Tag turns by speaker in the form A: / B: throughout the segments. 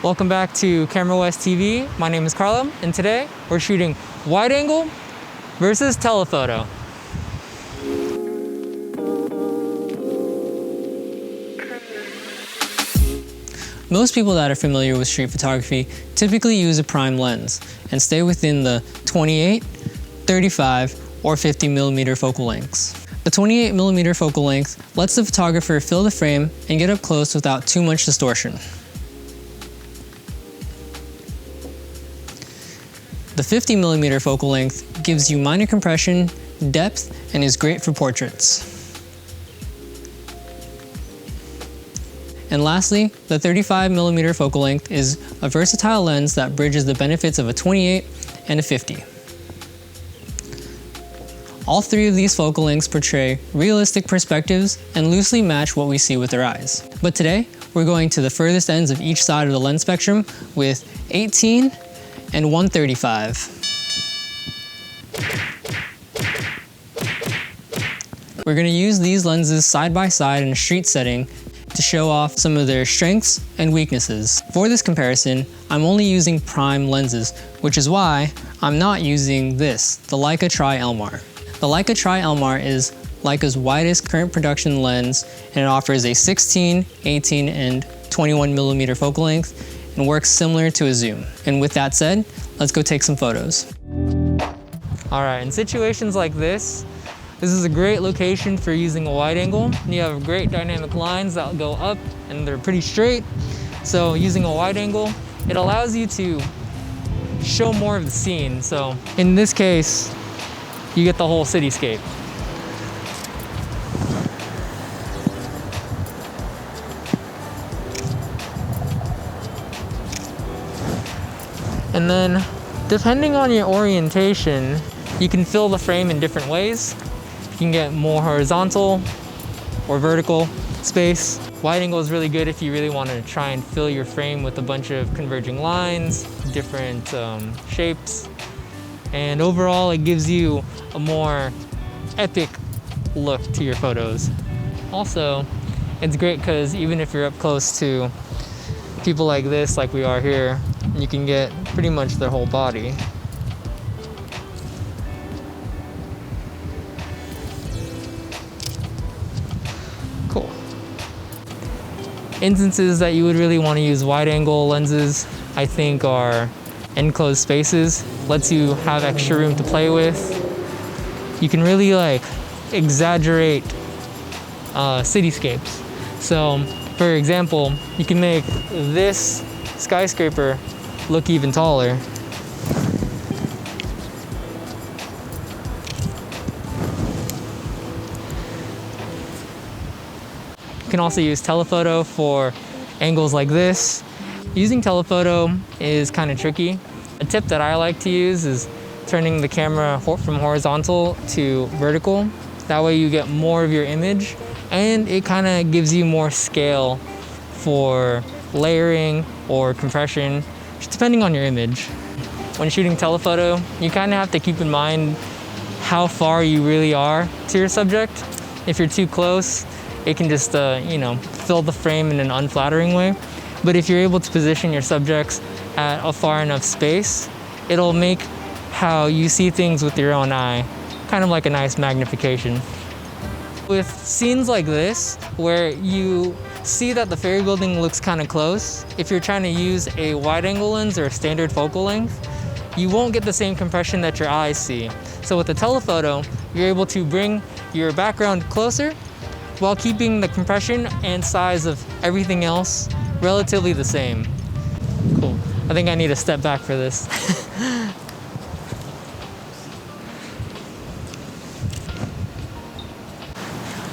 A: Welcome back to Camera West TV. My name is Carlo, and today we're shooting wide angle versus telephoto. Most people that are familiar with street photography typically use a prime lens and stay within the 28, 35, or 50mm focal lengths. The 28mm focal length lets the photographer fill the frame and get up close without too much distortion. The 50mm focal length gives you minor compression, depth, and is great for portraits. And lastly, the 35mm focal length is a versatile lens that bridges the benefits of a 28 and a 50. All three of these focal lengths portray realistic perspectives and loosely match what we see with our eyes. But today, we're going to the furthest ends of each side of the lens spectrum with 18 and 135. We're going to use these lenses side by side in a street setting to show off some of their strengths and weaknesses. For this comparison, I'm only using prime lenses, which is why I'm not using this, the Leica Tri-Elmar. The Leica Tri-Elmar is Leica's widest current production lens, and it offers a 16, 18, and 21mm focal length and works similar to a zoom. And with that said, let's go take some photos. All right, in situations like this is a great location for using a wide angle. You have great dynamic lines that go up and they're pretty straight. So using a wide angle, it allows you to show more of the scene. So in this case, you get the whole cityscape. And then, depending on your orientation, you can fill the frame in different ways. You can get more horizontal or vertical space. Wide angle is really good if you really want to try and fill your frame with a bunch of converging lines, different shapes. And overall, it gives you a more epic look to your photos. Also, it's great because even if you're up close to people like this, like we are here, you can get pretty much their whole body. Cool. Instances that you would really want to use wide angle lenses, I think, are enclosed spaces. Lets you have extra room to play with. You can really exaggerate cityscapes. So for example, you can make this skyscraper look even taller. You can also use telephoto for angles like this. Using telephoto is kind of tricky. A tip that I like to use is turning the camera from horizontal to vertical. That way you get more of your image, and it kind of gives you more scale for layering or compression, just depending on your image. When shooting telephoto, you kind of have to keep in mind how far you really are to your subject. If you're too close, it can just fill the frame in an unflattering way. But if you're able to position your subjects at a far enough space, it'll make how you see things with your own eye kind of like a nice magnification. With scenes like this, where you see that the ferry building looks kind of close, if you're trying to use a wide angle lens or a standard focal length, you won't get the same compression that your eyes see. So with the telephoto, you're able to bring your background closer while keeping the compression and size of everything else relatively the same. Cool. I think I need to step back for this.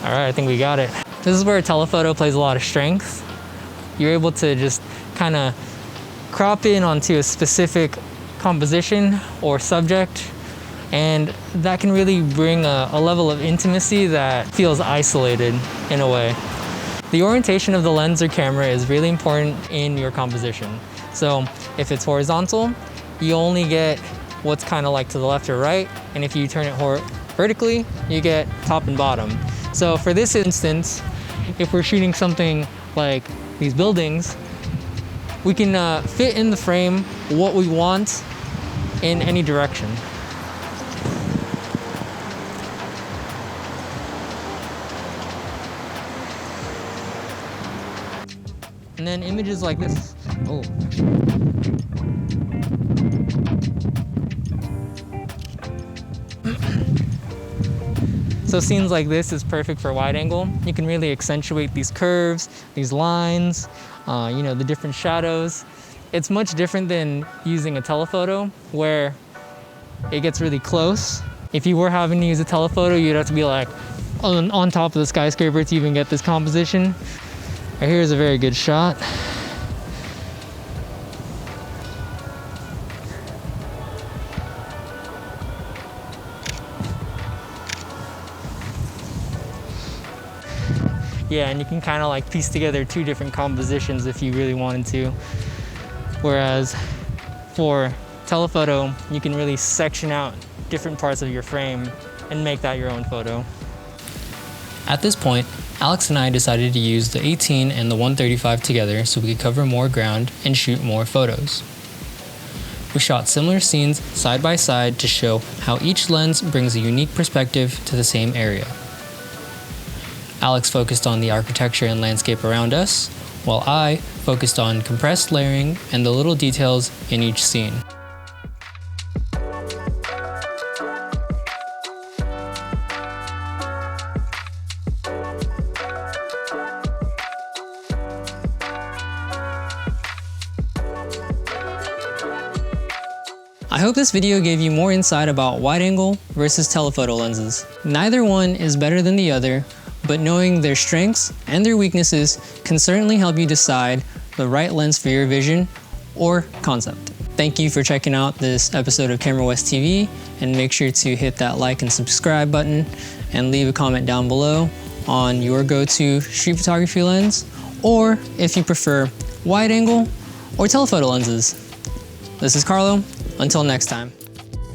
A: All right, I think we got it. This is where telephoto plays a lot of strength. You're able to just kind of crop in onto a specific composition or subject, and that can really bring a level of intimacy that feels isolated in a way. The orientation of the lens or camera is really important in your composition. So if it's horizontal, you only get what's kind of like to the left or right, and if you turn it vertically, you get top and bottom. So for this instance, if we're shooting something like these buildings, we can fit in the frame what we want in any direction. And then images like this. Oh. So scenes like this is perfect for wide angle. You can really accentuate these curves, these lines, you know, the different shadows. It's much different than using a telephoto where it gets really close. If you were having to use a telephoto, you'd have to be like on top of the skyscraper to even get this composition. Right here is a very good shot. Yeah, and you can kind of like piece together two different compositions if you really wanted to. Whereas for telephoto, you can really section out different parts of your frame and make that your own photo. At this point, Alex and I decided to use the 18 and the 135 together so we could cover more ground and shoot more photos. We shot similar scenes side by side to show how each lens brings a unique perspective to the same area. Alex focused on the architecture and landscape around us, while I focused on compressed layering and the little details in each scene. I hope this video gave you more insight about wide angle versus telephoto lenses. Neither one is better than the other, but knowing their strengths and their weaknesses can certainly help you decide the right lens for your vision or concept. Thank you for checking out this episode of Camera West TV, and make sure to hit that like and subscribe button and leave a comment down below on your go-to street photography lens, or if you prefer wide angle or telephoto lenses. This is Carlo. Until next time.